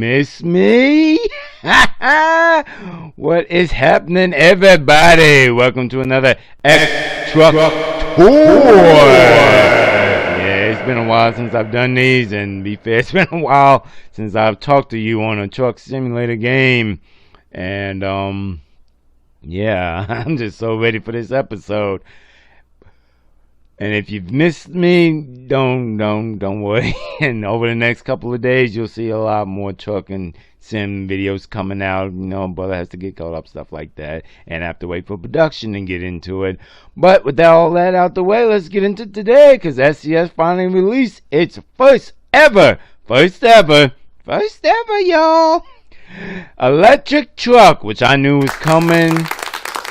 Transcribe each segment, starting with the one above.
miss me? What is happening, everybody? Welcome to another X Truck Tour. Yeah, it's been a while since I've done these, and be fair, it's been a while since I've talked to you on a truck simulator game. And yeah, I'm just so ready for this episode. And if you've missed me, don't worry. And over the next couple of days, you'll see a lot more truck and sim videos coming out. You know, brother has to get caught up, stuff like that, and have to wait for production and get into it. But with all that out the way, let's get into today, because SCS finally released its first ever, y'all, electric truck, which I knew was coming.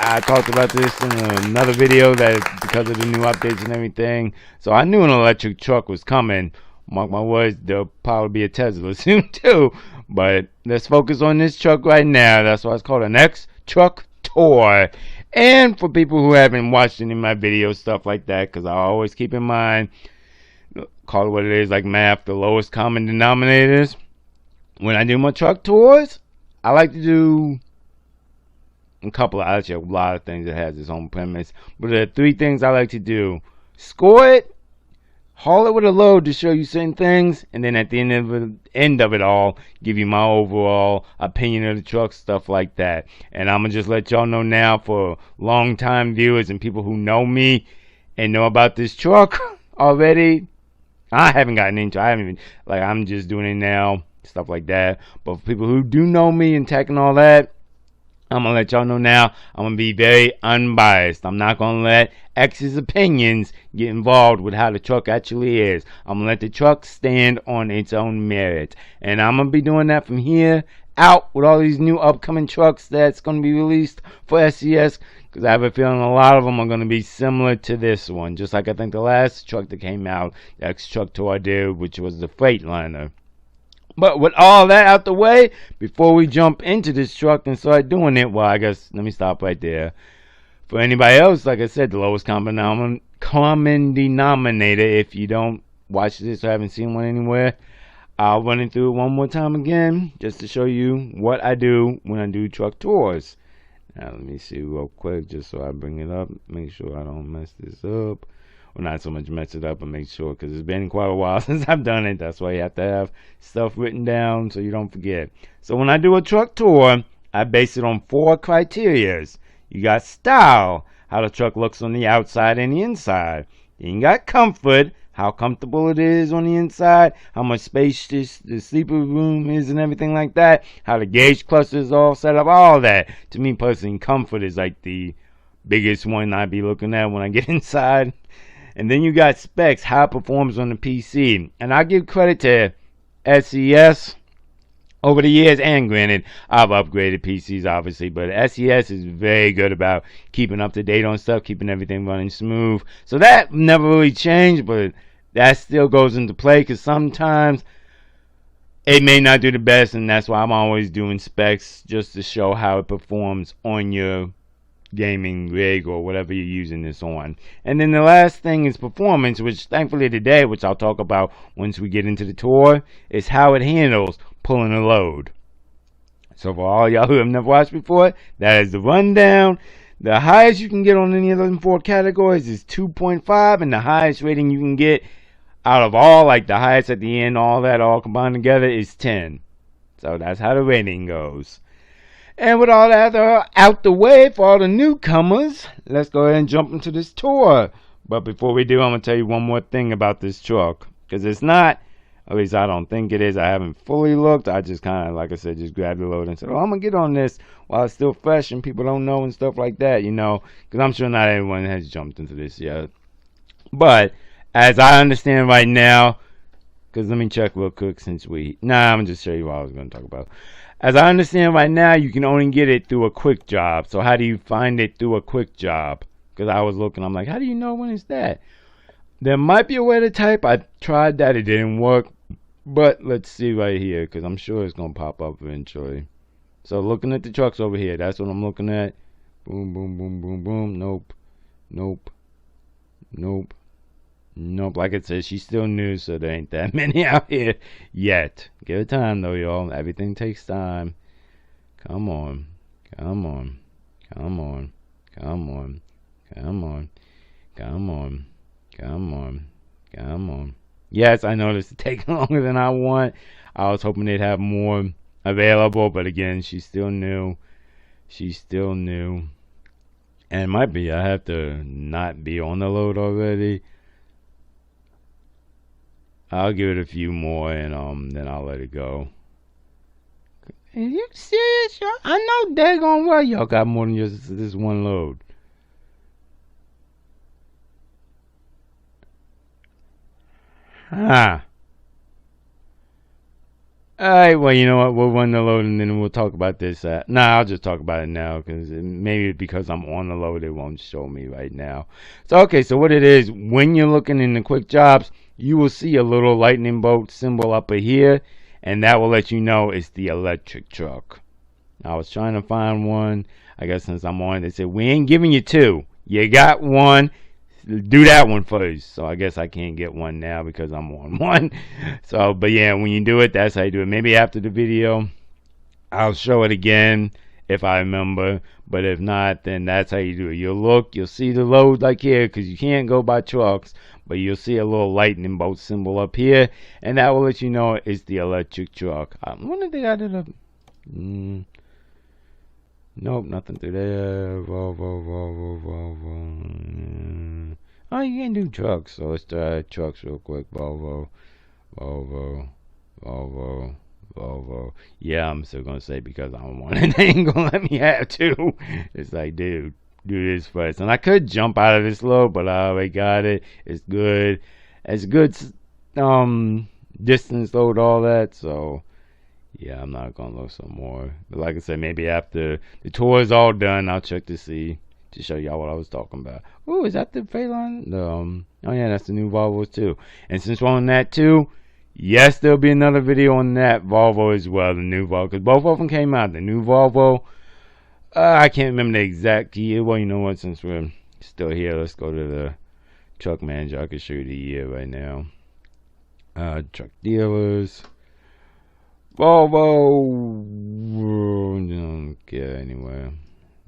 I talked about this in another video that because of the new updates and everything. So I knew an electric truck was coming. Mark my words, there'll probably be a Tesla soon too. But let's focus on this truck right now. That's why it's called an X Truck Tour. And for people who haven't watched any of my videos, stuff like that, because I always keep in mind, call it what it is, like math, the lowest common denominators. When I do my truck tours, I like to do actually a lot of things that has its own premise, but there are three things I like to do: score it, haul it with a load to show you certain things, and then at the end of it all, give you my overall opinion of the truck, stuff like that. And I'm gonna just let y'all know now, for long time viewers and people who know me and know about this truck already, I haven't gotten into it. I'm just doing it now, stuff like that. But for people who do know me and tech and all that, I'm going to let y'all know now, I'm going to be very unbiased. I'm not going to let X's opinions get involved with how the truck actually is. I'm going to let the truck stand on its own merit. And I'm going to be doing that from here out with all these new upcoming trucks that's going to be released for SCS, because I have a feeling a lot of them are going to be similar to this one. Just like I think the last truck that came out, the X Truck Tour I did, which was the Freightliner. But with all that out the way, before we jump into this truck and start doing it, well, I guess let me stop right there. For anybody else, like I said, the lowest common denominator, if you don't watch this or haven't seen one anywhere, I'll run it through it one more time again, just to show you what I do when I do truck tours. Now, let me see real quick, just so I bring it up, make sure I don't mess this up. Well, not so much mess it up, but make sure, because it's been quite a while since I've done it. That's why you have to have stuff written down so you don't forget. So when I do a truck tour, I base it on 4 criterias. You got style, how the truck looks on the outside and the inside. Then you got comfort, how comfortable it is on the inside, how much space the sleeper room is and everything like that, how the gauge cluster is all set up, all that. To me personally, comfort is like the biggest one I'd be looking at when I get inside. And then you got specs, how it performs on the PC. And I give credit to SCS over the years, and granted, I've upgraded PCs obviously, but SCS is very good about keeping up to date on stuff, keeping everything running smooth. So that never really changed, but that still goes into play, because sometimes it may not do the best, and that's why I'm always doing specs, just to show how it performs on your gaming rig or whatever you're using this on. And then the last thing is performance, which thankfully today, which I'll talk about once we get into the tour, is how it handles pulling a load. So for all y'all who have never watched before, that is the rundown. The highest you can get on any of those 4 categories is 2.5, and the highest rating you can get out of all, like the highest at the end, all that all combined together, is 10. So that's how the rating goes. And with all that out the way for all the newcomers, let's go ahead and jump into this tour. But before we do, I'm going to tell you one more thing about this truck. Because it's not, at least I don't think it is. I haven't fully looked. I just kind of, like I said, just grabbed the load and said, oh, I'm going to get on this while it's still fresh and people don't know and stuff like that, you know. Because I'm sure not everyone has jumped into this yet. But as I understand right now, because let me check real quick since I'm going to just show you what I was going to talk about. As I understand right now, you can only get it through a quick job. So how do you find it through a quick job? Because I was looking, I'm like, how do you know when it's that? There might be a way to type. I tried that, it didn't work. But let's see right here, because I'm sure it's going to pop up eventually. So looking at the trucks over here, that's what I'm looking at. Boom, boom, boom, boom, boom. Nope. Nope. Nope. Nope, like I said, she's still new, so there ain't that many out here yet. Give it time though, y'all. Everything takes time. Come on. Come on. Come on. Come on. Come on. Come on. Come on. Come on. Yes, I noticed it's taking longer than I want. I was hoping they'd have more available, but again, she's still new. She's still new. And it might be I have to not be on the load already. I'll give it a few more and then I'll let it go. Are you serious, y'all? I know daggone well y'all got more than just this one load. Huh. Alright, well, you know what? We'll run the load and then we'll talk about this. Nah, I'll just talk about it now because maybe because I'm on the load, it won't show me right now. So, okay, so what it is, when you're looking in the quick jobs, you will see a little lightning bolt symbol up here, and that will let you know it's the electric truck. I was trying to find one. I guess since I'm on, they said, we ain't giving you two. You got one. Do that one first. So I guess I can't get one now because I'm on one. So, but yeah, when you do it, that's how you do it. Maybe after the video, I'll show it again if I remember. But if not, then that's how you do it. You'll look, you'll see the load like here because you can't go by trucks. But you'll see a little lightning bolt symbol up here. And that will let you know it's the electric truck. I wonder if they added a... Nope, nothing through there. Volvo. Oh, you can do trucks. So let's try trucks real quick. Volvo. Yeah, I'm still gonna say because I don't want it. They ain't gonna let me have two. It's like, dude, do this first. And I could jump out of this load, but I already got it. It's good. It's good. Distance load, all that. So. Yeah, I'm not gonna look some more. But like I said, maybe after the tour is all done, I'll check to see to show y'all what I was talking about. Ooh, is that the Phaeton? Oh yeah, that's the new Volvo too. And since we're on that too, yes, there'll be another video on that Volvo as well, the new Volvo, because both of them came out. The new Volvo, I can't remember the exact year. Well, you know what? Since we're still here, let's go to the truck manager. I can show you the year right now. Truck dealers. Volvo. Don't care anyway.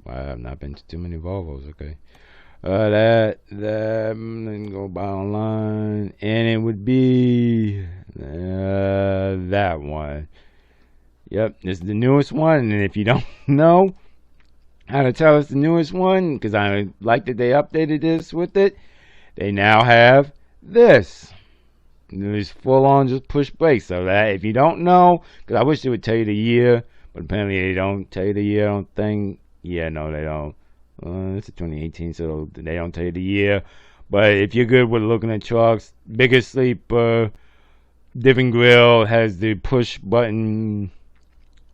I have not been to too many Volvos. Okay. That then go buy online, and it would be that one. Yep, it's the newest one. And if you don't know how to tell it's the newest one, because I like that they updated this with it, they now have this. It's full on just push brakes. So that if you don't know, because I wish they would tell you the year, but apparently they don't tell you the year. I don't think. Yeah, no, they don't. It's 2018, so they don't tell you the year. But if you're good with looking at trucks, bigger sleeper, different grill, has the push button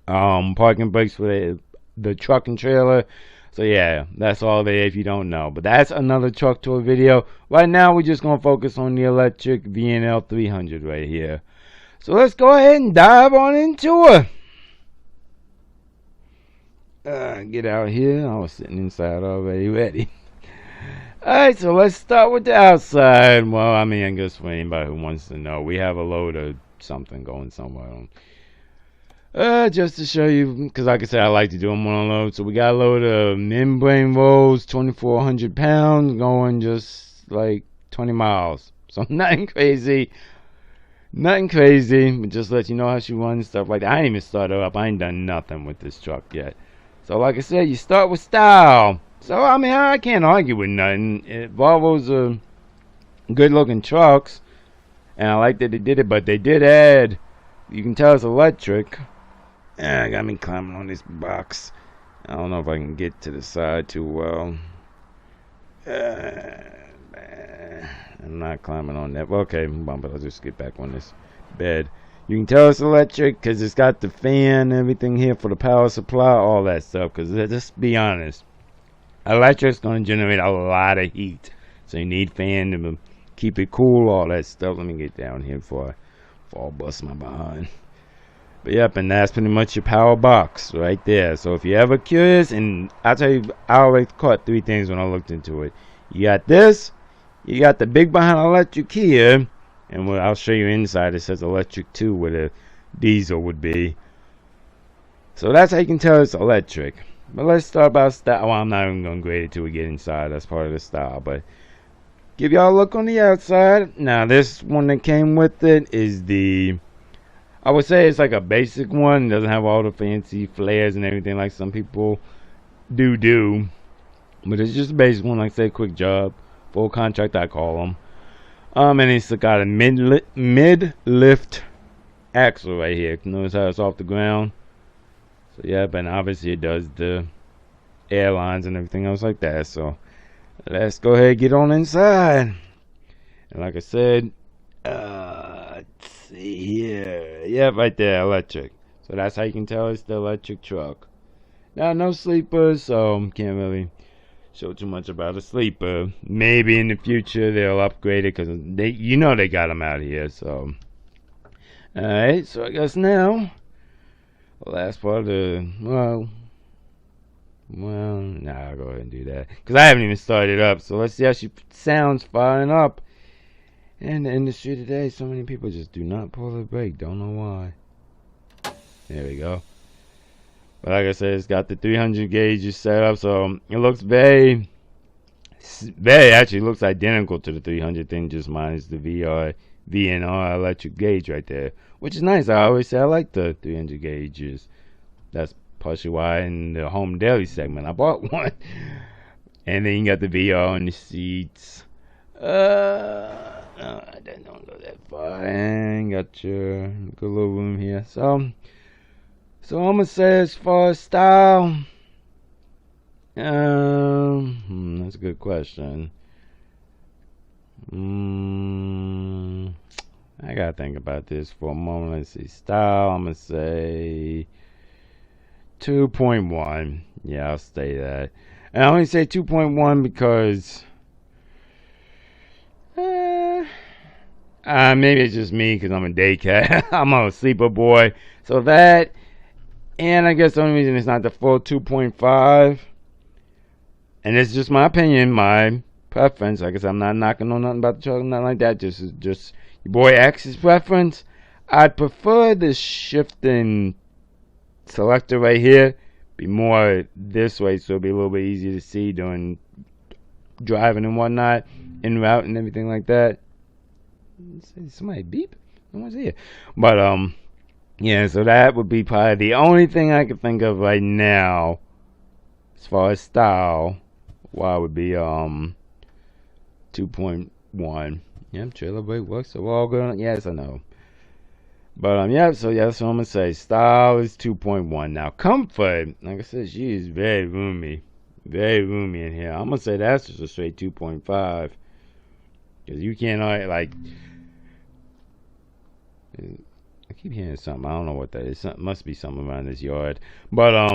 parking brakes for the truck and trailer. So yeah, that's all there if you don't know. But that's another truck tour video. Right now we're just going to focus on the electric VNL 300 right here. So let's go ahead and dive on into it. Get out here. I was sitting inside already ready. Alright, so let's start with the outside. Well, I mean, I guess for anybody who wants to know, we have a load of something going somewhere. Just to show you, because like I said, I like to do them on a load. So we got a load of membrane rolls, 2,400 pounds, going just like 20 miles. So nothing crazy. Nothing crazy, but just let you know how she runs, stuff like that. I ain't even started her up. I ain't done nothing with this truck yet. So like I said, you start with style. So, I mean, I can't argue with nothing. Volvo's are good looking trucks, and I like that they did it, but they did add, you can tell it's electric. I got me climbing on this box. I don't know if I can get to the side too well. I'm not climbing on that. Okay, but I'll just get back on this bed. You can tell it's electric because it's got the fan and everything here for the power supply, all that stuff. Because let's be honest, electric's going to generate a lot of heat. So you need fan to keep it cool, all that stuff. Let me get down here before I fall bust my behind. But yep, and that's pretty much your power box right there. So if you're ever curious, and I'll tell you, I always caught three things when I looked into it. You got this, You got the big behind electric here, and I'll show you inside. It says electric too, where the diesel would be. So that's how you can tell it's electric. But let's start about style. Well, I'm not even going to grade it till we get inside. That's part of the style. But give y'all a look on the outside. Now, this one that came with it is the... I would say it's like a basic one. It doesn't have all the fancy flares and everything like some people do. But it's just a basic one, like I said, quick job. Full contract, I call them. And it's got a mid-lift axle right here. Notice how it's off the ground. So yeah, but obviously it does the airlines and everything else like that. So let's go ahead and get on inside. And like I said, let's see here. Yeah, right there, electric. So that's how you can tell it's the electric truck. Now, no sleepers, so can't really show too much about a sleeper. Maybe in the future they'll upgrade it because they got them out here. So, all right. So I guess now. Last part of the, well, nah, I'll go ahead and do that. Because I haven't even started up. So let's see how she sounds firing up. In the industry today, so many people just do not pull the brake. Don't know why. There we go. But like I said, it's got the 300 gauges set up. So it looks very actually looks identical to the 300 thing. Just minus the VNR electric gauge right there, which is nice. I always say I like the 300 gauges. That's partially why in the home daily segment I bought one. And then you got the VR on the seats. I don't go that far. And got your good little room here. So I'm gonna say as far as style, that's a good question. I gotta think about this for a moment. Let's see. Style, I'm gonna say 2.1. Yeah, I'll say that. And I only say 2.1 because maybe it's just me because I'm a day cat. I'm a sleeper boy. So that, and I guess the only reason it's not the full 2.5, and it's just my opinion, my preference. Like I said, I'm not knocking on nothing about the truck, nothing like that. Just your boy X's preference. I'd prefer the shifting selector right here be more this way, so it'll be a little bit easier to see during driving and whatnot, en route and everything like that. Somebody beep? No one's here. But yeah. So that would be probably the only thing I could think of right now, as far as style. Why would be 2.1. Yep, trailer brake works. So we're all good on it. Yes, I know. But yeah, so yeah, that's what I'm gonna say. Style is 2.1. Now comfort, like I said, she is very roomy in here. I'm gonna say that's just a straight 2.5, because you can't like. I keep hearing something. I don't know what that is. Must be something around this yard. But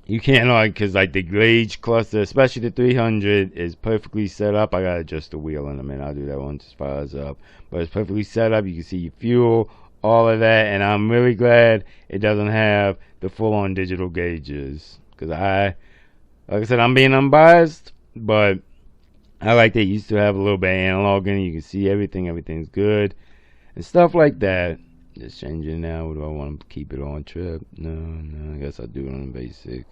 you can't because like the gauge cluster, especially the 300, is perfectly set up. I gotta adjust the wheel in a minute. I'll do that once it fires up. But it's perfectly set up. You can see your fuel, all of that, and I'm really glad it doesn't have the full-on digital gauges. Because like I said, I'm being unbiased, but I like that you used to have a little bit of analog in it. You can see everything. Everything's good. And stuff like that. Just changing now. Do I want to keep it on trip? No. I guess I'll do it on basic.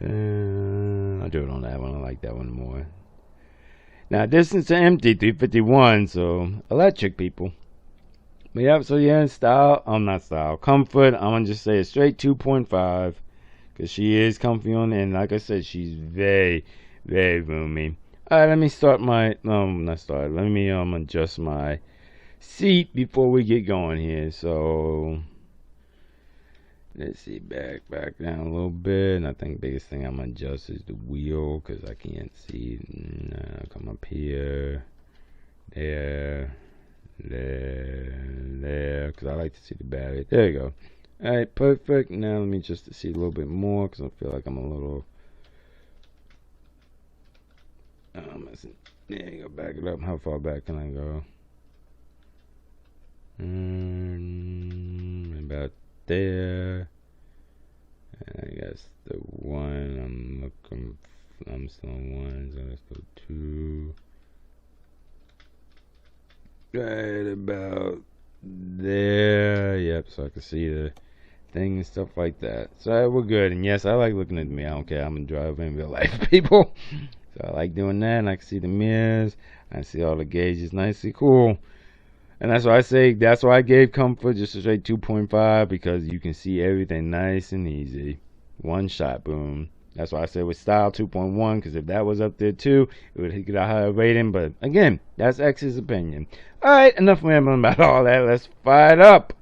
I'll do it on that one. I like that one more. Now, distance to empty, 351. So, electric, people. But yeah, so yeah, style. Not style. Comfort. I'm going to just say a straight 2.5. Because she is comfy on it. And like I said, she's very, very roomy. Alright, let me start my. Not start. Let me adjust my seat before we get going here. So let's see, back down a little bit. And I think the biggest thing I'm gonna adjust is the wheel, because I can't see. Come up here, there, because I like to see the battery. There you go. Alright, perfect. Now let me just see a little bit more, because I feel like I'm a little there you go. Back it up. How far back can I go? About there. And I guess the one I'm still on one, so let's go 2. right about there. Yep, so I can see the thing and stuff like that. So we're good. And yes, I like looking at me. I don't care. I'm a driver in real life, people. So I like doing that. And I can see the mirrors. I see all the gauges nicely cool. And that's why I say, that's why I gave comfort just a straight 2.5, because you can see everything nice and easy. One shot, boom. That's why I said with style 2.1, because if that was up there too, it would get a higher rating. But again, that's X's opinion. Alright, enough rambling about all that. Let's fire it up.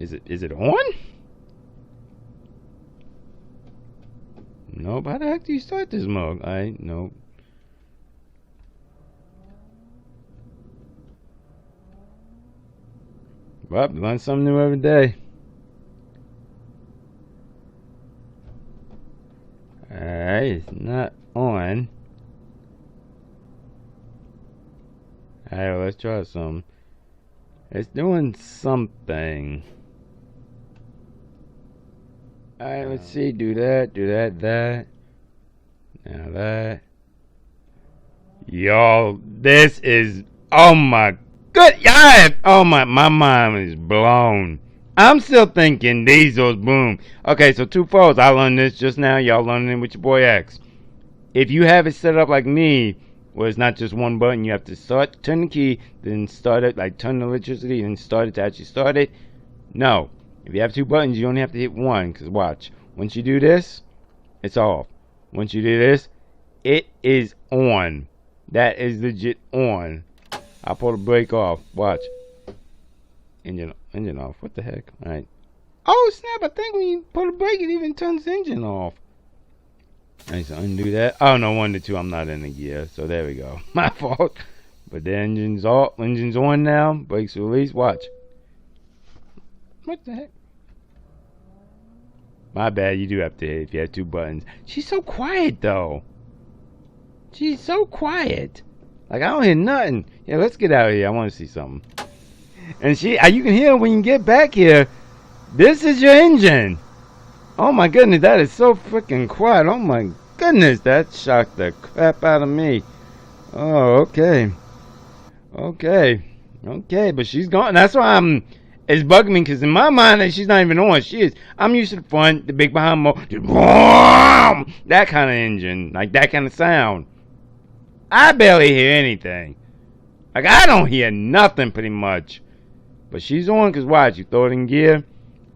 Is it on? Nope. How the heck do you start this mug? Nope. Well, learn something new every day. Alright, it's not on. Alright, let's try some. It's doing something. Alright, let's see. Do that, that. Now that. Yo, this is. Oh my good. Yeah. Oh my mind is blown. I'm still thinking diesels, boom. Okay, so two folds. I learned this just now. Y'all learning it with your boy X. If you have it set up like me, where it's not just one button, you have to start, turn the key, then start it, like turn the electricity, and start it to actually start it. No. If you have two buttons, you only have to hit one. Because watch. Once you do this, it's off. Once you do this, it is on. That is legit on. I'll pull the brake off. Watch. Engine off. What the heck? Alright. Oh snap, I think when you pull the brake it even turns the engine off. Alright, so undo that. Oh no, 1 to 2, I'm not in the gear. So there we go. My fault. But the engine's off. Engine's on now. Brakes released. Watch. What the heck? My bad, you do have to hit if you have two buttons. She's so quiet though. She's so quiet. Like, I don't hear nothing. Yeah, let's get out of here. I want to see something. And you can hear when you get back here. This is your engine. Oh my goodness, that is so freaking quiet. Oh my goodness, that shocked the crap out of me. Oh, okay. Okay, but she's gone. That's why it's bugging me, because in my mind, she's not even on. She is. I'm used to the front, the big behind motor. That kind of engine. Like, that kind of sound. I barely hear anything. Like, I don't hear nothing pretty much. But she's on, because watch, you throw it in gear,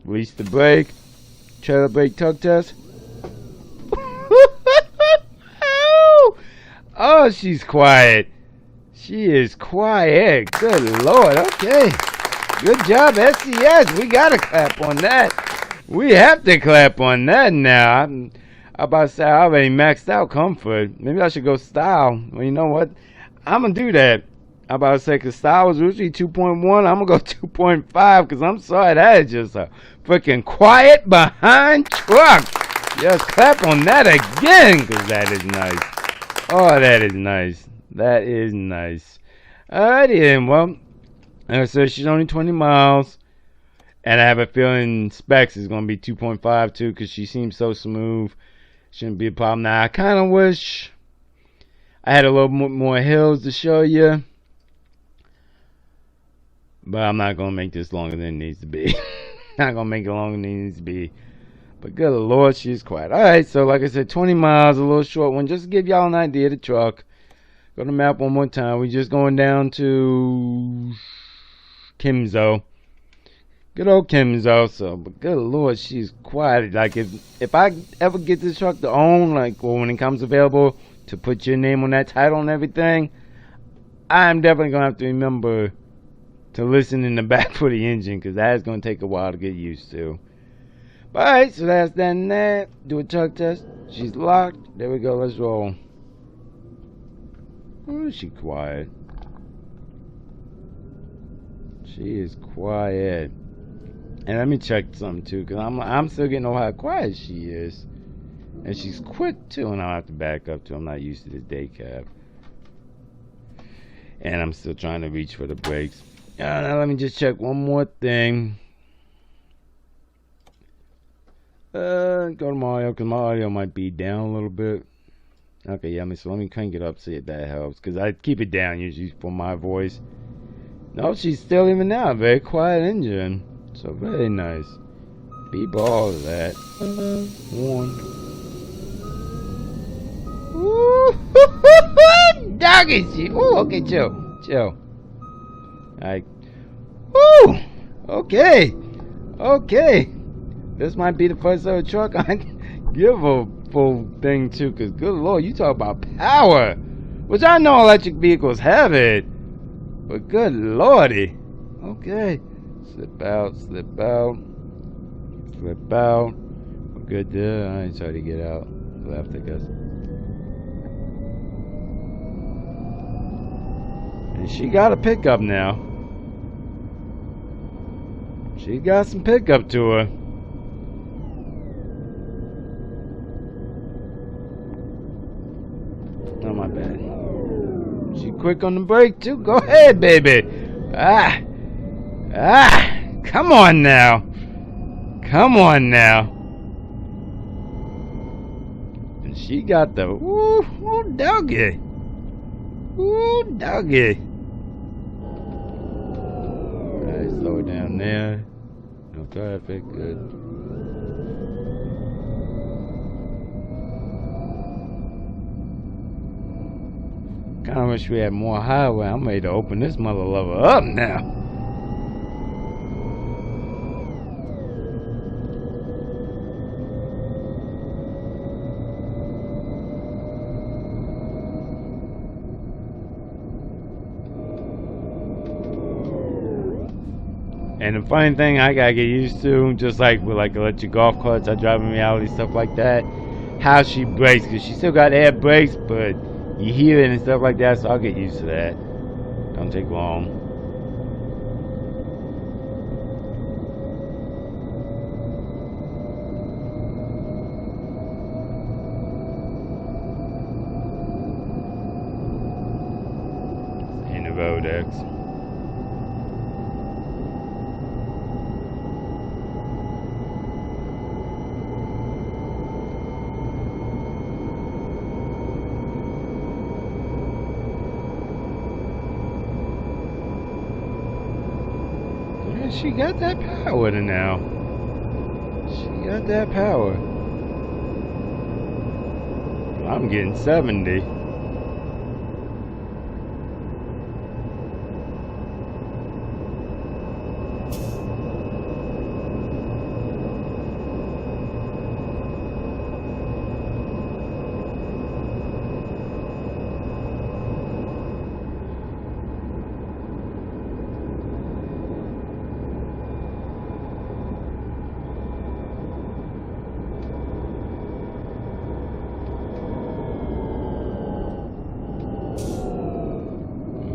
release the brake, trailer brake tug test. Oh, she's quiet. She is quiet. Good Lord. Okay. Good job, SCS. We got to clap on that. We have to clap on that now. I'm about to say I already maxed out comfort. Maybe I should go style. Well, you know what? I'm going to do that. I'm about to say, because style was usually 2.1. I'm going to go 2.5, because I'm sorry. That is just a freaking quiet behind truck. Yes, clap on that again, because that is nice. Oh, that is nice. That is nice. Alrighty then. Well, like I said, she's only 20 miles. And I have a feeling specs is going to be 2.5 too, because she seems so smooth. Shouldn't be a problem. Now, I kind of wish I had a little more hills to show you. But I'm not going to make this longer than it needs to be. Not going to make it longer than it needs to be. But good Lord, she's quiet. Alright, so like I said, 20 miles, a little short one. Just to give y'all an idea of the truck. Go to the map one more time. We're just going down to Kimzo. Good old Kimzo. So, but good Lord, she's quiet. Like, if I ever get this truck to own, like, well, when it comes available, to put your name on that title and everything, I'm definitely going to have to remember to listen in the back for the engine, because that is going to take a while to get used to. Alright, so that's that and that. Do a truck test. She's locked. There we go. Let's roll. Oh, she quiet. She is quiet. And let me check something too, because I'm still getting over how quiet she is. And she's quick too, and I'll have to back up too. I'm not used to this day cab. And I'm still trying to reach for the brakes. Now let me just check one more thing. Go to my audio, because my audio might be down a little bit. Okay, yeah, so let me crank it up, see if that helps. Because I keep it down usually for my voice. No, she's still even now. Very quiet engine. So very nice. Beep all of that. One. Woo! Doggy shit. Ooh, okay, chill. Chill. Alright. Woo! Okay. Okay. This might be the first ever truck I can give a full thing to, because good lord, you talk about power. Which I know electric vehicles have it. But good lordy. Okay. Slip out, slip out. Slip out. We're good there. I ain't trying to get out. Left, I guess. And she got a pickup now. She got some pickup to her. Oh, my bad. She quick on the brake too. Go ahead, baby. Come on now. Come on now. And she got the ooh doggy. Ooh doggy. Alright, slow it down there. No traffic, good. Kinda wish we had more highway. I'm ready to open this mother lover up now. And the funny thing I gotta get used to, just like with like electric golf carts I drive in reality, stuff like that, how she brakes, because she still got air brakes, but you hear it and stuff like that, so I'll get used to that. Don't take long. In the road X. She got that power to now. She got that power. I'm getting 70.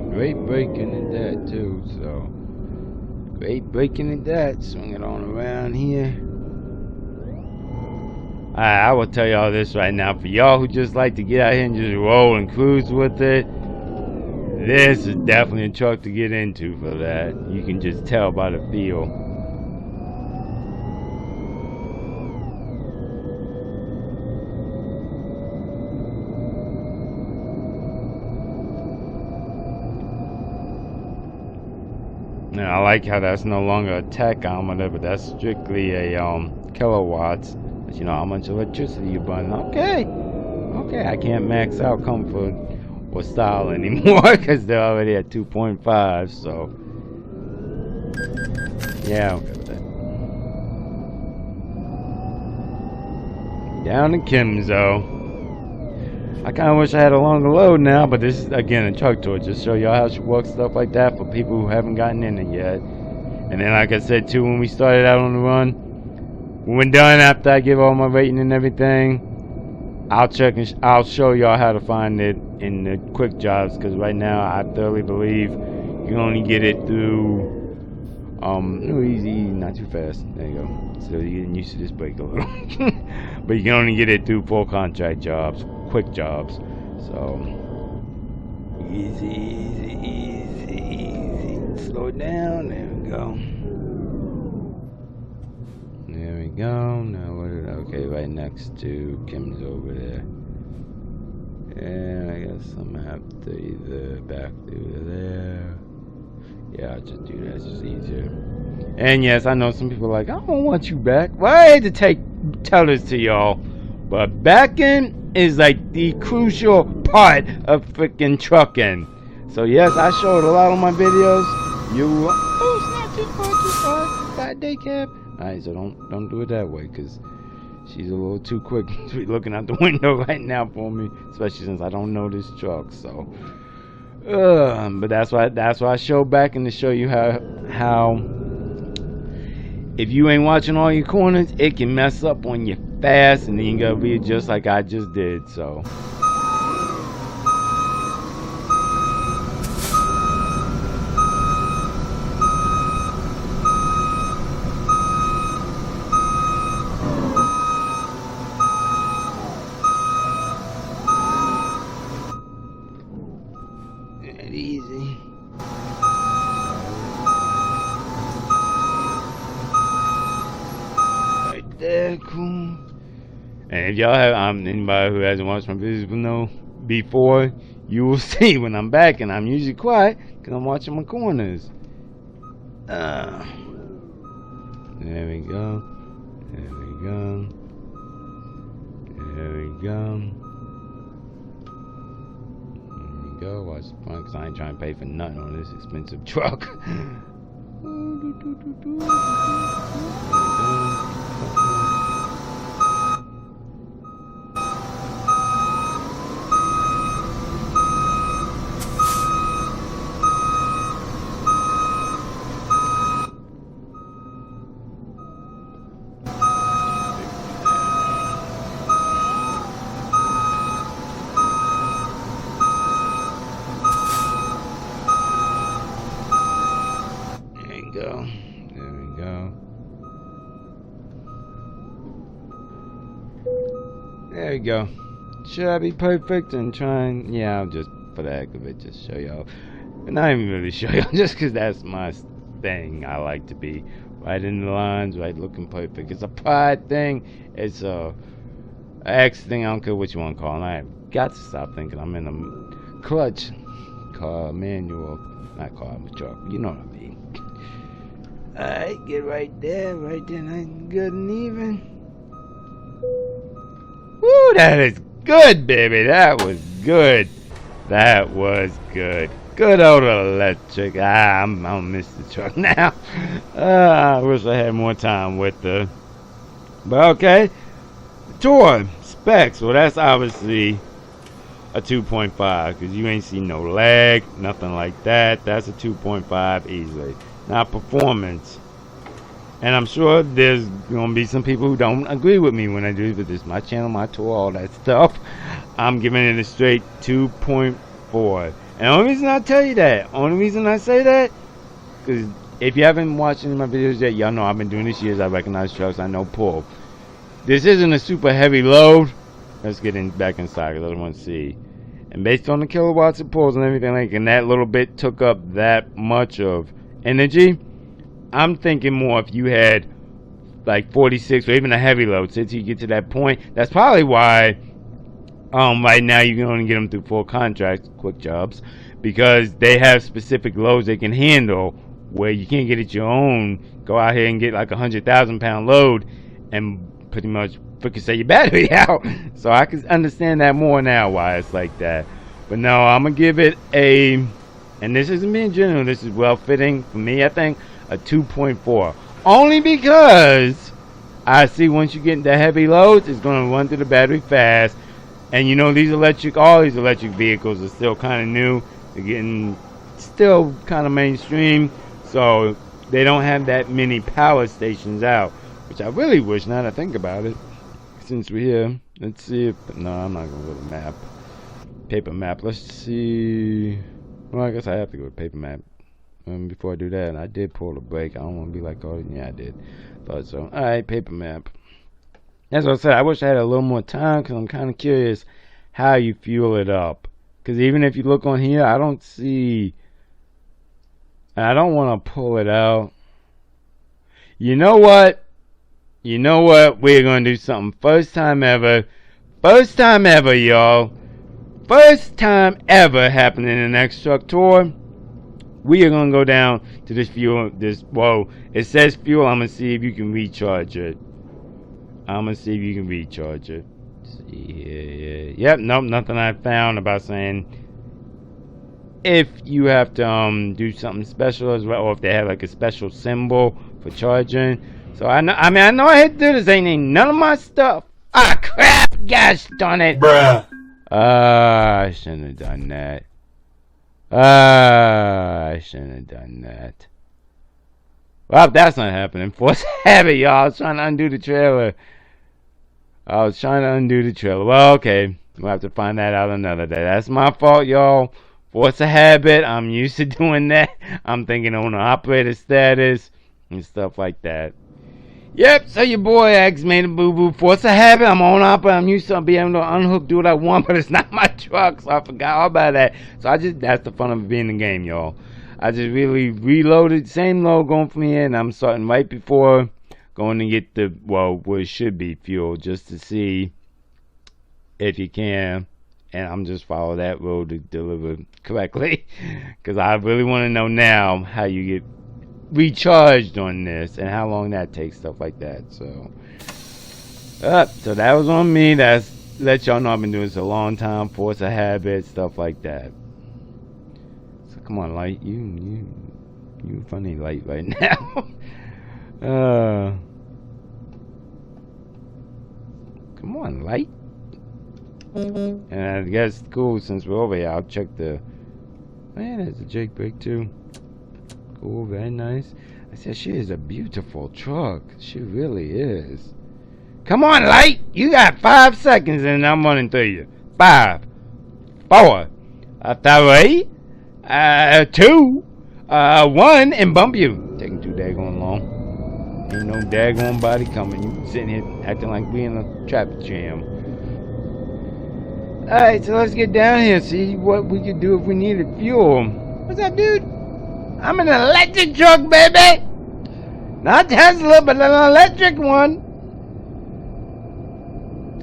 Great braking at that too, so great braking at that. Swing it on around here. I will tell y'all this right now, for y'all who just like to get out here and just roll and cruise with it, this is definitely a truck to get into for that. You can just tell by the feel. Now, I like how that's no longer a tachometer, but that's strictly a kilowatts. But you know how much electricity you burn. Okay, okay, I can't max out comfort or style anymore because they're already at 2.5. So yeah, okay with that. Down to Kimzo. I kind of wish I had a longer load now, but this is, again, a truck tour. Just show y'all how she works, stuff like that, for people who haven't gotten in it yet. And then, like I said, too, when we started out on the run, when we're done, after I give all my rating and everything, I'll check and I'll show y'all how to find it in the quick jobs, because right now, I thoroughly believe you can only get it through, easy, not too fast. There you go. So you're getting used to this brake a little. But you can only get it through full contract jobs. Quick jobs. So easy, easy, easy, easy. Slow it down. There we go. There we go. Now we're okay, right next to Kim's over there. And I guess I'm gonna have to either back through there. Yeah, I'll just do that. It's just easier. And yes, I know some people are like, I don't want you back. Well, I hate to tell this to y'all, but backing is like the crucial part of freaking trucking. So yes, I showed a lot of my videos. Oh, it's not too far. 5 day cab. Alright, so don't do it that way, cause she's a little too quick to be looking out the window right now for me, especially since I don't know this truck. So, but that's why I show backing, to show you how if you ain't watching all your corners, it can mess up on you fast, and then you gotta readjust like I just did. So. Easy. Right there, cool. And if y'all have, anybody who hasn't watched my videos will know before, you will see when I'm back, and I'm usually quiet because I'm watching my corners. There we go. There we go. There we go. Go watch the front, because I ain't trying to pay for nothing on this expensive truck. There we go. There we go. Should I be perfect and trying? Yeah, I'll just, for the heck of it, just show y'all. Not even really show y'all, just because that's my thing. I like to be right in the lines, right looking perfect. It's a pride thing. It's a X thing. I don't care what you want to call it. I've got to stop thinking I'm in a clutch car manual. Not car, I'm a truck. You know what I mean. Alright, get right there, nice and good and even. Woo, that is good, baby. That was good. That was good. Good old electric. I'm gonna miss the truck now. I wish I had more time with the. But okay. Tour specs. Well, that's obviously a 2.5, because you ain't see no lag, nothing like that. That's a 2.5 easily. Now performance, and I'm sure there's gonna be some people who don't agree with me when I do this. My channel, my tour, all that stuff. I'm giving it a straight 2.4. And the only reason I tell you that, only reason I say that, because if you haven't watched any of my videos yet, y'all know I've been doing this years. I recognize trucks. I know pull. This isn't a super heavy load. Let's get back inside, because I don't want to see. And based on the kilowatts it pulls and everything, like, and that little bit took up that much of energy, I'm thinking more if you had like 46 or even a heavy load, since you get to that point. That's probably why right now you can only get them through full contracts, quick jobs, because they have specific loads they can handle where you can't get it your own. Go out here and get like 100,000-pound load and pretty much freaking say your battery out. So I can understand that more now, why it's like that. But no, I'm gonna give it a, and this isn't being general, this is well fitting for me, I think, a 2.4. Only because I see once you get into heavy loads, it's going to run through the battery fast. And you know, all these electric vehicles are still kind of new. They're getting still kind of mainstream. So they don't have that many power stations out, which I really wish, now that I think about it. Since we're here, let's see if, no, I'm not going to go to map. Paper map, let's see. Well, I guess I have to go to paper map. Before I do that, I did pull the brake. I don't want to be like, oh, yeah, I did. Thought so. Alright, paper map. That's what I said. I wish I had a little more time, because I'm kind of curious how you fuel it up. Because even if you look on here, I don't see, and I don't want to pull it out. You know what? You know what? We're going to do something. First time ever, y'all. first time ever happening in the next truck tour, we are gonna go down to this fuel. Whoa, it says fuel. I'm gonna see if you can recharge it. See, yep, nope, nothing I found about saying if you have to do something special as well, or if they have like a special symbol for charging. So I know. I mean, I know I had to do this. Ain't none of my stuff. Ah, crap! Gosh darn it! Bruh. I shouldn't have done that. I shouldn't have done that. Well, that's not happening. Force habit, y'all. I was trying to undo the trailer. Well, okay. We'll have to find that out another day. That's my fault, y'all. Force a habit. I'm used to doing that. I'm thinking on the operator status and stuff like that. Yep, so your boy X made a boo-boo. Force a habit. I'm on operator. I'm used to being able to unhook, do what I want, but it's not my truck, so I forgot all about that. So that's the fun of being in the game, y'all. I just really reloaded, same load going from here, and I'm starting right before going to get the, well, what it should be fuel, just to see if you can. And I'm just follow that road to deliver correctly, because I really want to know now how you get recharged on this and how long that takes, stuff like that. So so that was on me. That's let y'all know I've been doing this a long time. Force a habit, stuff like that. So come on, light, you funny light right now. Come on, light. And I guess cool, since we're over here, I'll check the. Man, there's a Jake brake too. Cool, very nice. I said she is a beautiful truck. She really is. Come on, light. You got 5 seconds, and I'm running through you. 5, 4, 3, 2, 1, and bump you. Taking too daggone long. Ain't no daggone body coming. You sitting here acting like we in a traffic jam. Alright, so let's get down here and see what we could do if we needed fuel. What's up, dude? I'm an electric truck, baby! Not Tesla, but an electric one.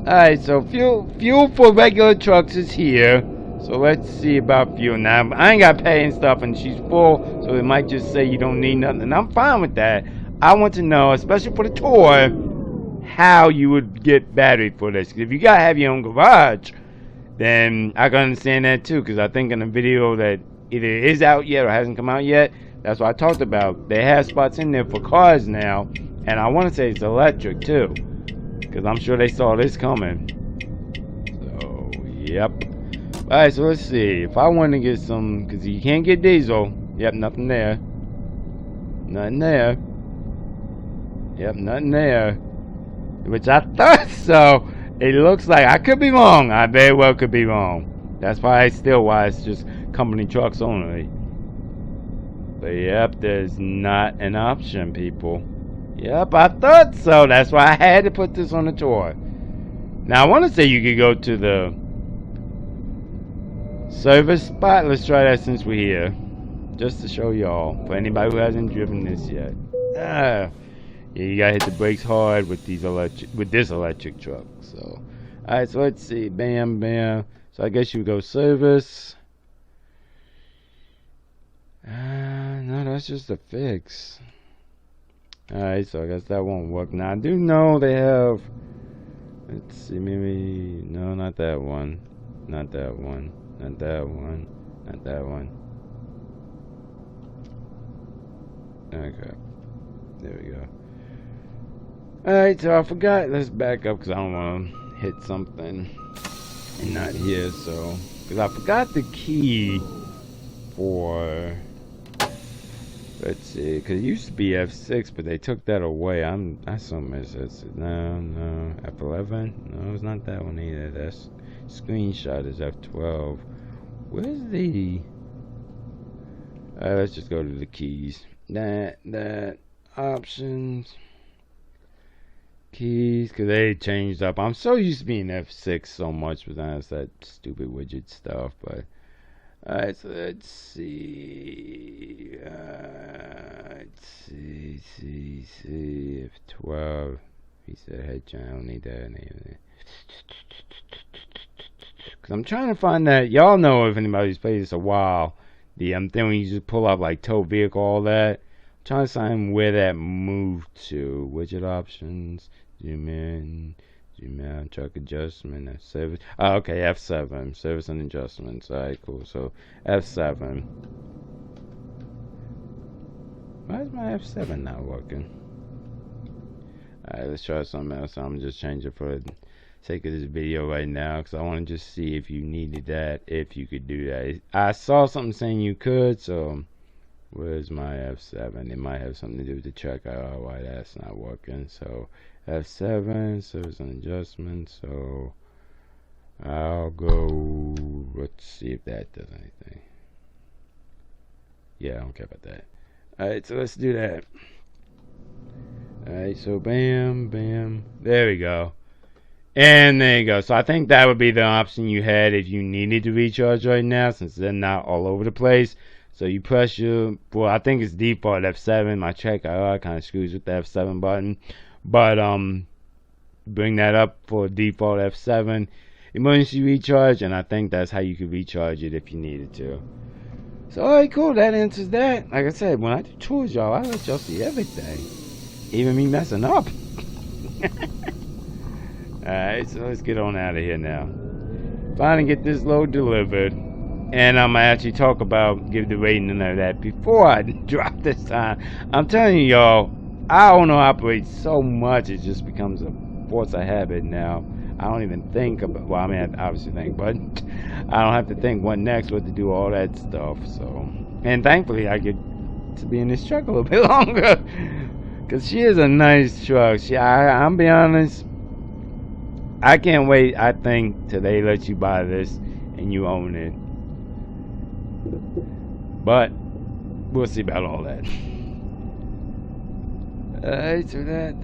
Alright, so fuel for regular trucks is here. So let's see about fuel. Now, I ain't got to pay and stuff, and she's full, so it might just say you don't need nothing. And I'm fine with that. I want to know, especially for the tour, how you would get battery for this. 'Cause if you got to have your own garage, then I can understand that too, because I think in the video that either is out yet or hasn't come out yet, that's what I talked about. They have spots in there for cars now, and I want to say it's electric too, because I'm sure they saw this coming. So, yep. Alright, so let's see. If I want to get some, because you can't get diesel. Yep, nothing there. Nothing there. Yep, nothing there. Which I thought so. It looks like, I could be wrong. I very well could be wrong. That's why it's just company trucks only. But yep, there's not an option, people. Yep, I thought so. That's why I had to put this on the tour. Now, I want to say you could go to the service spot. Let's try that since we're here. Just to show y'all. For anybody who hasn't driven this yet. Yeah, you gotta hit the brakes hard with this electric truck. So, alright, so let's see. Bam, bam. So I guess you would go service. No, that's just a fix. Alright, so I guess that won't work. Now I do know they have. Let's see, maybe no, not that one. Not that one. Not that one. Not that one. Okay. There we go. Alright, so I forgot. Let's back up because I don't want to hit something and not here. So, because I forgot the key for. Let's see, because it used to be F6, but they took that away. I assume it's no, F11. No, it's not that one either. That's screenshot is F12. Where's the? Let's just go to the keys. That options. Keys, because they changed up. I'm so used to being F6 so much, but that's that stupid widget stuff. But alright, so let's see. Let's see. F12. He said head channel. I don't need that. Because I'm trying to find that. Y'all know if anybody's played this a while. The thing when you just pull up like tow vehicle, all that. I'm trying to find where that moved to. Widget options. Zoom in. Zoom out. Truck adjustment. F7. Oh, okay, F7. Service and adjustments. Alright, cool. So F7. Why is my F7 not working? Alright, let's try something else. I'm just change it for the sake of this video right now because I want to just see if you needed that, if you could do that. I saw something saying you could, so where's my F7? It might have something to do with the check out why that's not working. So F7, service and adjustments. So I'll go, let's see if that does anything. Yeah, I don't care about that. Alright, so let's do that. Alright, so bam, bam. There we go. And there you go. So I think that would be the option you had if you needed to recharge right now, since they're not all over the place. So you press your, well, I think it's default F7. My check IR kind of screws with the F7 button. But bring that up for default F7. Emergency recharge, and I think that's how you could recharge it if you needed to. So alright, cool. That answers that. Like I said, when I do tours, y'all, I let y'all see everything. Even me messing up. Alright, so let's get on out of here now. Finally get this load delivered. And I'm going to actually talk about, give the rating and all that before I drop this time. I'm telling you, y'all, I don't know operate so much, it just becomes a force of habit now. I don't even think about, well, I mean, I obviously think, but I don't have to think what next, what to do, all that stuff. So, and thankfully, I get to be in this truck a little bit longer. Because she is a nice truck. I'm be honest, I can't wait, I think, till they let you buy this and you own it. But we'll see about all that. Alright, so that.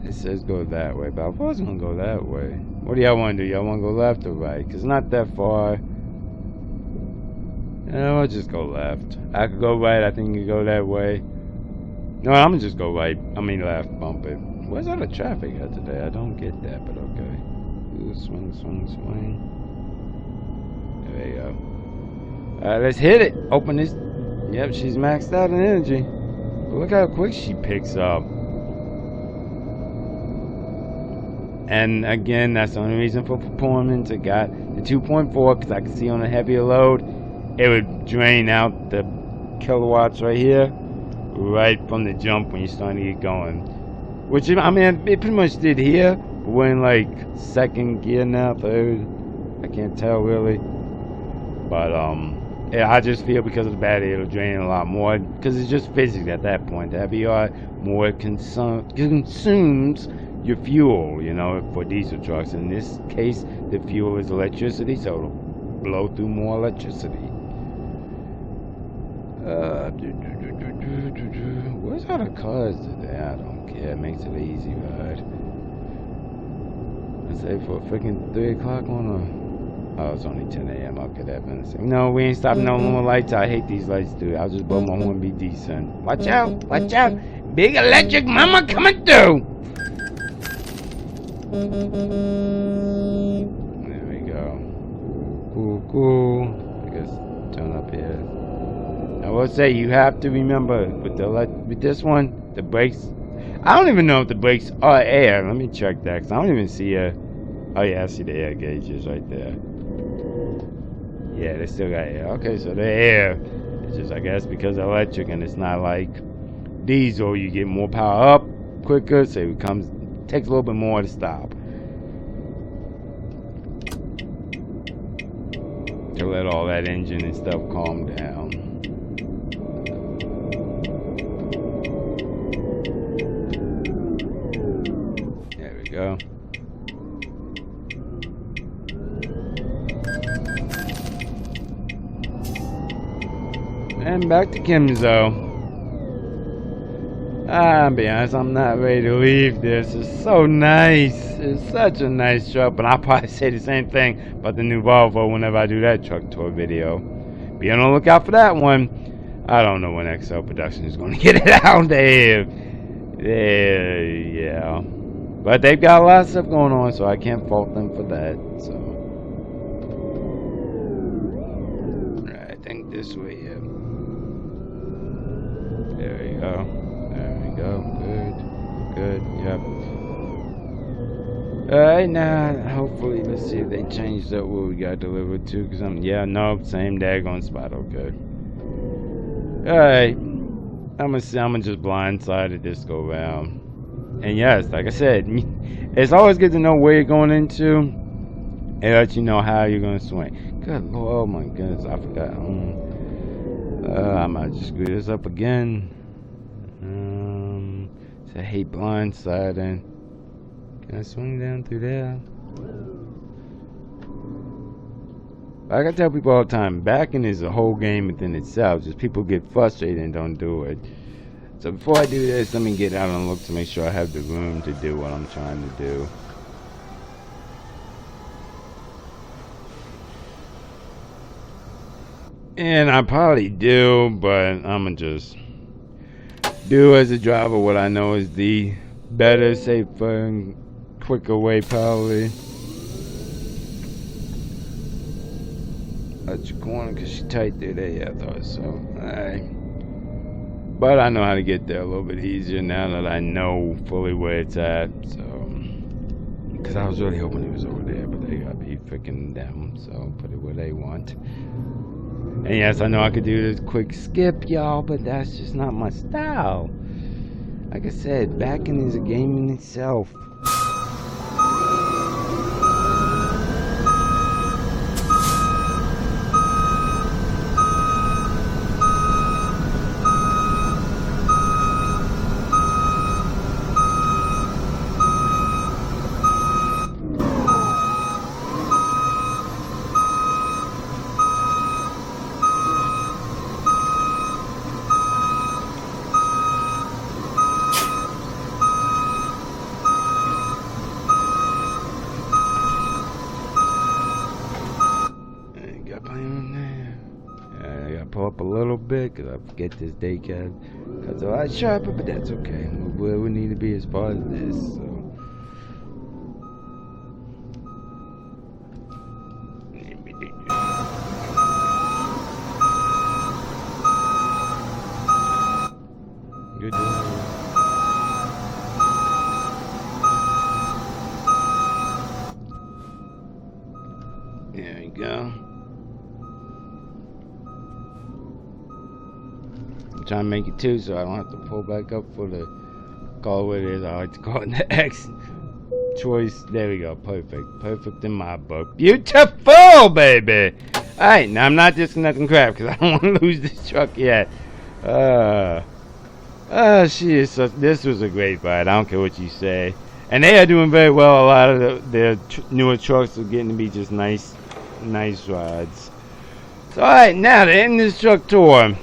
It says go that way, but I was going to go that way. What do y'all want to do? Y'all want to go left or right? Because it's not that far. I'll just go left. I could go right, I think you go that way. No, I'm going to just go right. I mean left, bump it. Where's all the traffic at today? I don't get that, but okay. Ooh, swing, swing, swing. There you go. Alright, let's hit it. Open this. Yep, she's maxed out in energy. But look how quick she picks up. And again, that's the only reason for performance. It got the 2.4 because I can see on a heavier load, it would drain out the kilowatts right here, right from the jump when you're starting to get going. Which, I mean, it pretty much did here. But we're in like second gear now, third. I can't tell really. But, yeah, I just feel because of the battery, it'll drain a lot more. Because it's just physics at that point. The heavier you are, more it consumes your fuel, you know, for diesel trucks. In this case, the fuel is electricity, so it'll blow through more electricity. Where's all the cars today? I don't care. It makes it an easy ride. I say for a freaking 3 o'clock on a... Oh, it's only 10 a.m. Okay, that happens. No, we ain't stopping no more lights. I hate these lights, dude. I'll just blow my horn and be decent. Watch out! Watch out! Big electric mama coming through! There we go. Cool. I guess turn up here. I will say you have to remember with this one, the brakes. I don't even know if the brakes are air. Let me check that because I don't even see a. Oh yeah, I see the air gauges right there. Yeah, they still got air. Okay, so the air. It's just I guess because electric and it's not like diesel. You get more power up quicker, so it takes a little bit more to stop. To let all that engine and stuff calm down. There we go. And back to Kimzo. I'll be honest, I'm not ready to leave this. It's so nice. It's such a nice truck. But I'll probably say the same thing about the new Volvo whenever I do that truck tour video. Be on the lookout for that one. I don't know when XL Production is going to get it out there. Yeah. But they've got a lot of stuff going on, so I can't fault them for that. So this way, yeah. There we go. There we go. Good. Yep. Alright, now, hopefully, let's see if they changed up what we got delivered to. Because nope, same daggone spot. Okay. Alright. I'm gonna just blindside this go round. And yes, like I said, it's always good to know where you're going into. It lets you know how you're gonna swing. Good Lord, oh my goodness, I forgot. I might just screw this up again. I hate blindsiding. Can I swing down through there? Like I tell people all the time, backing is a whole game within itself. Just people get frustrated and don't do it. So before I do this, let me get out and look to make sure I have the room to do what I'm trying to do. And I probably do, but I'm gonna just do as a driver what I know is the better, safer, and quicker way, probably. That's your corner because she tight through there. Yeah, I thought so. Alright. But I know how to get there a little bit easier now that I know fully where it's at. So, because I was really hoping it was over there, but they gotta be freaking them. So put it where they want. And yes, I know I could do this quick skip, y'all, but that's just not my style. Like I said, backing is a game in itself. Pull up a little bit because I forget this day cab because a lot sharper, but that's okay. Where we need to be as part of this. So. Good job. There we go. I'm trying to make it two so I don't have to pull back up for the call what it is. I like to call it the X choice. There we go. Perfect in my book. Beautiful, baby. Alright, now I'm not disconnecting crap because I don't want to lose this truck yet. This was a great ride. I don't care what you say. And they are doing very well. A lot of their newer trucks are getting to be just nice rides. So alright, now to end this truck tour.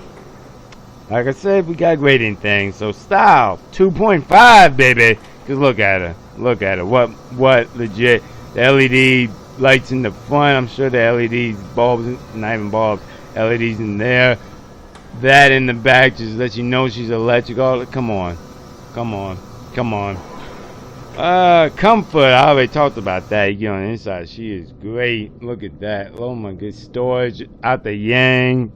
Like I said, we got grading things. So style 2.5, baby. Cause look at her. Look at her. What legit? The LED lights in the front. I'm sure the LED bulbs, not even bulbs, LEDs in there. That in the back just lets you know she's electrical. Come on. Comfort. I already talked about that. You get on the inside. She is great. Look at that. Oh my good storage out the yang.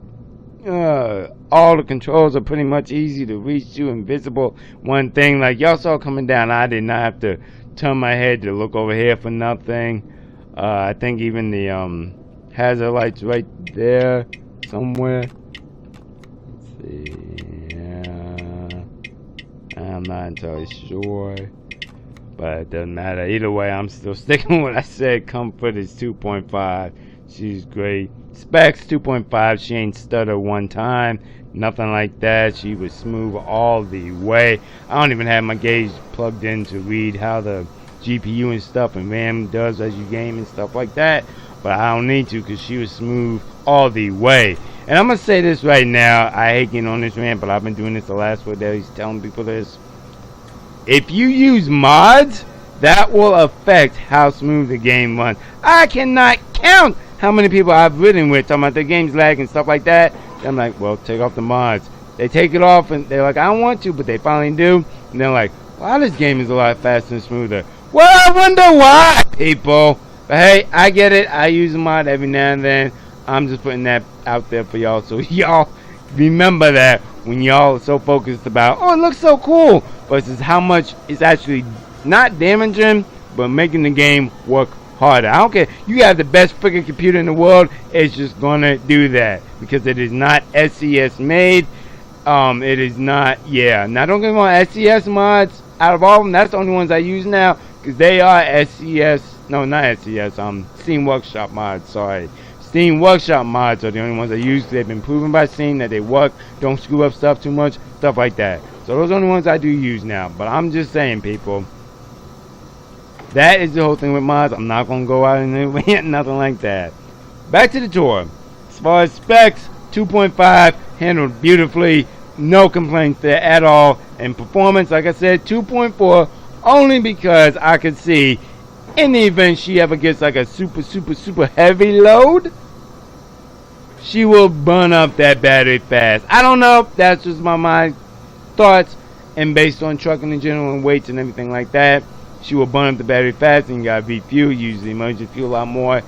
All the controls are pretty much easy to reach to, invisible. One thing, like y'all saw coming down, I did not have to turn my head to look over here for nothing. I think even the hazard lights right there somewhere. Let's see. I'm not entirely sure, but it doesn't matter. Either way, I'm still sticking with what I said. Comfort is 2.5. She's great. Specs 2.5. She ain't stutter one time, nothing like that. She was smooth all the way. I don't even have my gauge plugged in to read how the GPU and stuff and RAM does as you game and stuff like that, but I don't need to because she was smooth all the way. And I'm gonna say this right now. I hate getting on this rant, but I've been doing this the last 4 days, telling people this. If you use mods, that will affect how smooth the game runs. I cannot count how many people I've ridden with talking about their game's lag and stuff like that. I'm like, well, take off the mods. They take it off and they're like, I don't want to, but they finally do. And they're like, wow, this game is a lot faster and smoother. Well, I wonder why, people. But hey, I get it. I use a mod every now and then. I'm just putting that out there for y'all, so y'all remember that when y'all are so focused about, oh, it looks so cool, versus how much it's actually not damaging, but making the game work harder. I don't care. You have the best freaking computer in the world, it's just gonna do that because it is not SCS made. It is not. Yeah. Now don't get me wrong. SCS mods, out of all of them, that's the only ones I use now because they are SCS. No, not SCS. Steam Workshop mods. Sorry. Steam Workshop mods are the only ones I use. They've been proven by Steam that they work, don't screw up stuff too much, stuff like that. So those are the only ones I do use now. But I'm just saying, people, that is the whole thing with mods. I'm not gonna go out and rant, nothing like that. Back to the tour. As far as specs, 2.5 handled beautifully, no complaints there at all. And performance, like I said, 2.4, only because I could see in the event she ever gets like a super heavy load, she will burn up that battery fast. I don't know, that's just my thoughts, and based on trucking in general and weights and everything like that, she will burn up the battery fast, and you gotta refuel, use the emergency fuel a lot more.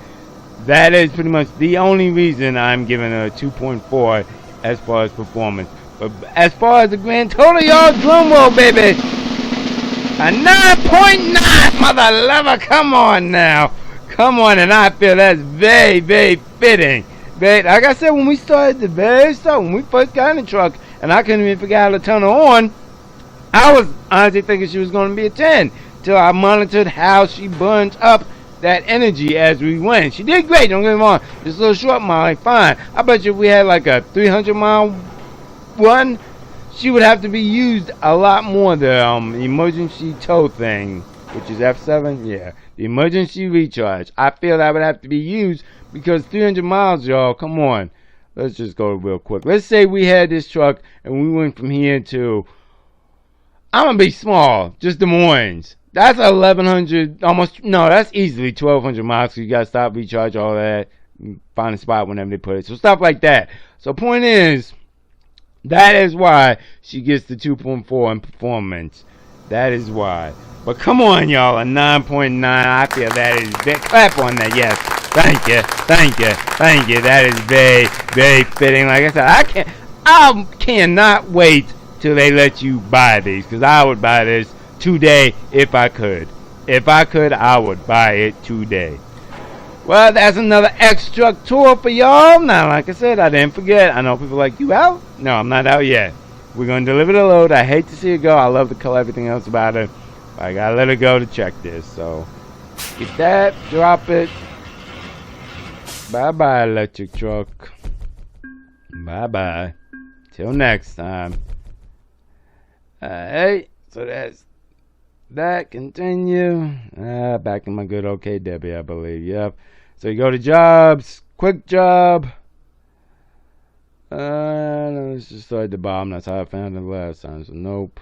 That is pretty much the only reason I'm giving her a 2.4 as far as performance. But as far as the grand total, y'all, drum roll, baby, a 9.9, mother lover. Come on now, come on, and I feel that's very fitting. But like I said, when we started the very start, when we first got in the truck, and I couldn't even figure out how to turn her on, I was honestly thinking she was going to be a 10 till I monitored how she burns up that energy as we went. She did great, don't get me wrong. Just a little short mile, like fine. I bet you if we had like a 300-mile run, she would have to be used a lot more. The emergency tow thing, which is F7, yeah, the emergency recharge. I feel that would have to be used because 300 miles, y'all. Come on, let's just go real quick. Let's say we had this truck and we went from here to, I'm gonna be small, just Des Moines. That's 1,100, almost, no, that's easily 1,200 miles. So you gotta stop, recharge, all that, find a spot whenever they put it. So stuff like that. So point is, that is why she gets the 2.4 in performance. That is why. But come on, y'all, a 9.9. I feel that is big. Clap on that, yes. Thank you. That is very fitting. Like I said, I cannot wait till they let you buy these, because I would buy this today if I could. If I could, I would buy it today. Well, that's another extra tour for y'all. Now, like I said, I didn't forget. I know people are like, you out? No, I'm not out yet. We're going to deliver the load. I hate to see it go. I love the color, everything else about it. But I got to let it go to check this. So, get that, drop it. Bye-bye, electric truck. Bye-bye. Till next time. Hey, so that's that. Continue. Back in my good OK Debbie, I believe. Yep. So you go to jobs, quick job. Let's just start at the bottom. That's how I found it last time. So nope.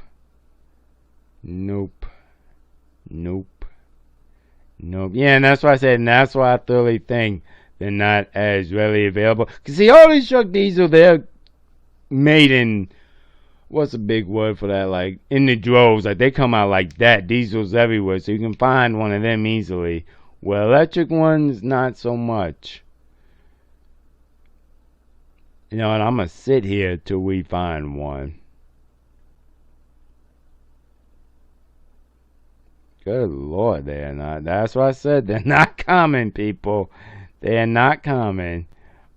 Yeah, and that's why I said, and that's why I thoroughly think they're not as readily available. Cause see, all these truck diesel, they're made in, what's a big word for that? Like in the droves. Like they come out like that. Diesels everywhere, so you can find one of them easily. Well, electric ones, not so much. You know, and I'm going to sit here till we find one. Good Lord, they're not. That's what I said. They're not common, people. They are not common.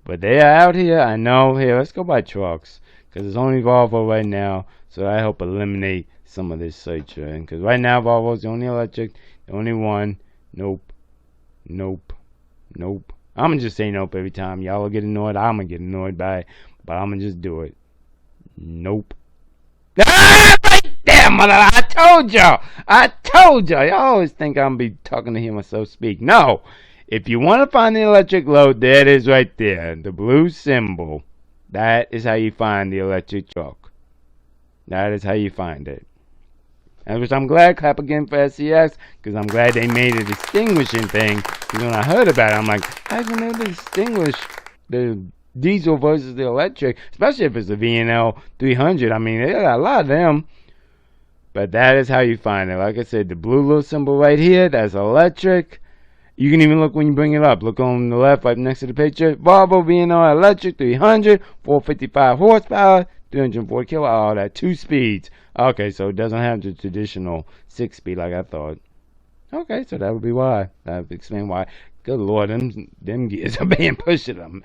But they are out here. I know. Here, let's go by trucks. Because it's only Volvo right now. So I help eliminate some of this searching. Because right now, Volvo's the only electric. The only one. Nope. I'm gonna just say nope every time. Y'all will get annoyed. I'm gonna get annoyed by it. But I'm gonna just do it. Nope. Ah, right there, mother. I told y'all. Y'all always think I'm gonna be talking to hear myself speak. No. If you want to find the electric load, there it is right there. The blue symbol. That is how you find the electric truck. That is how you find it. And which I'm glad, clap again for SCS, because I'm glad they made a distinguishing thing. Because when I heard about it, I'm like, how can they distinguish the diesel versus the electric? Especially if it's a VNL 300. I mean, they got a lot of them. But that is how you find it. Like I said, the blue little symbol right here, that's electric. You can even look when you bring it up. Look on the left, right next to the picture. Volvo VNR electric, 300, 455 horsepower, 340 kilowatt. Oh, that 2 speeds. Okay, so it doesn't have the traditional 6-speed like I thought. Okay, so that would be why. That would explain why. Good Lord, them gears are being pushed at them.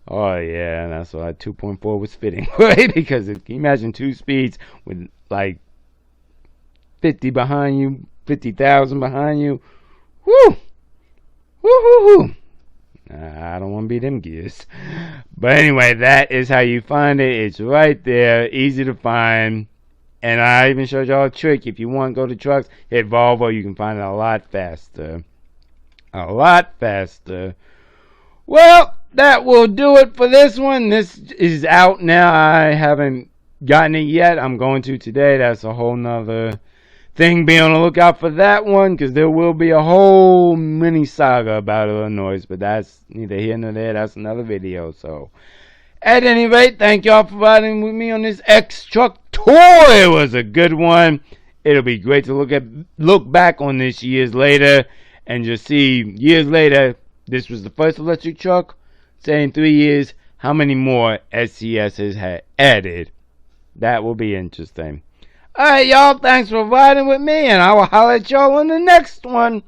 Oh yeah, and that's why 2.4 was fitting, right? Because can you imagine 2 speeds with like 50 behind you, 50,000 behind you? Woo! Woo hoo hoo! I don't want to be them gears. But anyway, that is how you find it. It's right there, easy to find. And I even showed y'all a trick. If you want to go to trucks, hit Volvo. You can find it a lot faster. A lot faster. Well, that will do it for this one. This is out now. I haven't gotten it yet. I'm going to today. That's a whole nother thing. Be on the lookout for that one, because there will be a whole mini saga about Illinois. But that's neither here nor there. That's another video. So, at any rate, thank y'all for riding with me on this X Truck tour. It was a good one. It'll be great to look back on this years later and just see years later. This was the first electric truck. Say in 3 years, how many more SCSs had added? That will be interesting. Alright, y'all. Thanks for riding with me, and I will holler at y'all on the next one.